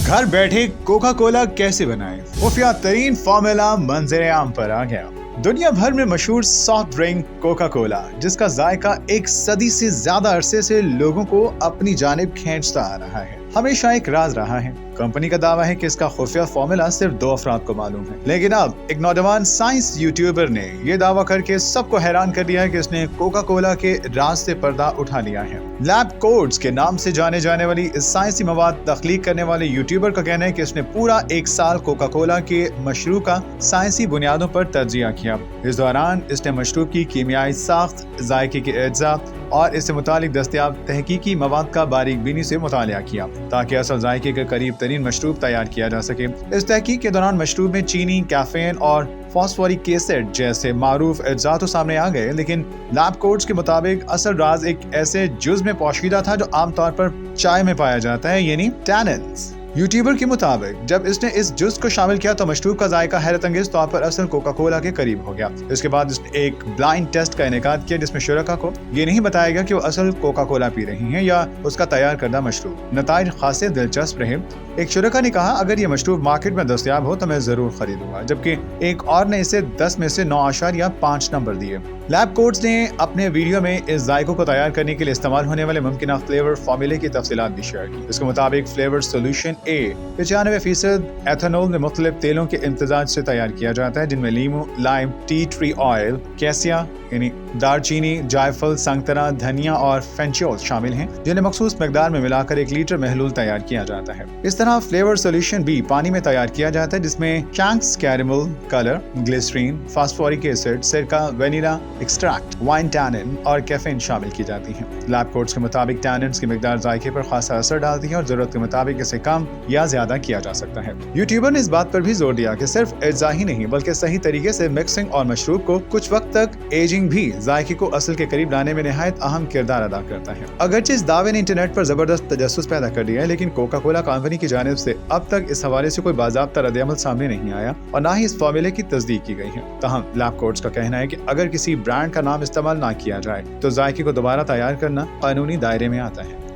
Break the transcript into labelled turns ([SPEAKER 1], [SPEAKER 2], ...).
[SPEAKER 1] घर बैठे Coca Cola कैसे बनाएं? खुफिया तरीन फॉर्मूला मंजर आम पर आ गया। दुनिया भर में मशहूर सॉफ्ट ड्रिंक कोका कोला, जिसका जायका एक सदी से ज्यादा अरसे से लोगों को अपनी जानिब खींचता आ रहा है, हमेशा एक राज रहा है। कंपनी का दावा है कि इसका खुफिया फॉर्मूला सिर्फ 2 अफराद को मालूम है, लेकिन अब एक नौजवान साइंस यूट्यूबर ने ये दावा करके सबको हैरान कर दिया है कि इसने कोका कोला के राज से पर्दा उठा लिया है। लैब कोट्स के नाम से जाने जाने वाली इस साइंसी मवाद तख्लीक करने वाले यूट्यूबर का कहना है कि इसने पूरा 1 साल कोका कोला के मशरूब का साइंसी बुनियादों पर तज्जिया किया। इस दौरान इसने मशरूब की कीमियाई साख्त, जायके के अज्जा और इससे मुतालिक दस्तयाब तहकीकी मवाद का बारीक बीनी से मुतालिया किया, ताकि असल जायके के करीब तरीन मशरूब तैयार किया जा सके। इस तहकीक के दौरान मशरूब में चीनी, कैफीन और फॉस्फोरिक एसिड जैसे मारूफ अज्जा तो सामने आ गए, लेकिन लैब कोट्स के मुताबिक असल राज एक ऐसे जुज में पोशीदा था जो आमतौर पर चाय में पाया जाता है, यानी टैनिन्स। यूट्यूबर के मुताबिक जब इसने इस जुज को शामिल किया तो मशरूब का जायका हैरत अंगेज तौर पर असल कोका कोला के करीब हो गया। इसके बाद इसने एक ब्लाइंड टेस्ट का इनेकाद किया, जिसमें शुरका को ये नहीं बताया गया कि वो असल कोका कोला पी रही हैं या उसका तैयार करदा मशरूब। नताइज खासे दिलचस्प रहे। एक शुरका ने कहा, अगर ये मशरूब मार्केट में दस्तयाब हो तो मैं जरूर खरीदूंगा, जबकि एक और ने इसे 10 में से 9.5 नंबर दिए। लैब कोट्स ने अपने वीडियो में इस जायकों को तैयार करने के लिए इस्तेमाल होने वाले मुमकिन फ्लेवर फार्मूले की तफसीलात भी शेयर की। इसके मुताबिक फ्लेवर सोल्यूशन ए 95% एथेनॉल में मुख्तलिफ तेलों के इम्तजाज से तैयार किया जाता है, जिनमें लीमू, lime, tea tree oil, cassia यानी दारचीनी, जायफल, संगतरा, धनिया और फेंचोल शामिल हैं, जिन्हें मखसूस मकदार में मिलाकर 1 लीटर महलूल तैयार किया जाता है। इस तरह फ्लेवर सोल्यूशन भी पानी में तैयार किया जाता है, जिसमें चैंक्स caramel colour, glycerine, phosphoric acid, सिरका, वेनिला एक्सट्रैक्ट, वाइन टैनिन और कैफीन शामिल की जाती है। लैब कोट्स के मुताबिक टैनिन्स की मिकदार जायके पर खासा असर डालती है और जरूरत के मुताबिक इसे कम या ज्यादा किया जा सकता है। यूट्यूबर ने इस बात पर भी जोर दिया कि सिर्फ अज्जा ही नहीं बल्कि सही तरीके से मिक्सिंग और मशरूब को कुछ वक्त तक एजिंग भी जायके को असल के करीब लाने में निहायत अहम किरदार अदा करता है। अगरचे इस दावे ने इंटरनेट पर जबरदस्त तजस्सुस पैदा कर दिया है, लेकिन कोका कोला कंपनी की जानिब से अब तक इस हवाले से कोई बाज़ाब्ता रद्द-ए-अमल सामने नहीं आया और न ही इस फार्मूले की तस्दीक की गई है। ताहम लैब कोट्स का कहना है कि अगर किसी ब्रांड का नाम इस्तेमाल ना किया जाए तो जायके को दोबारा तैयार करना कानूनी दायरे में आता है।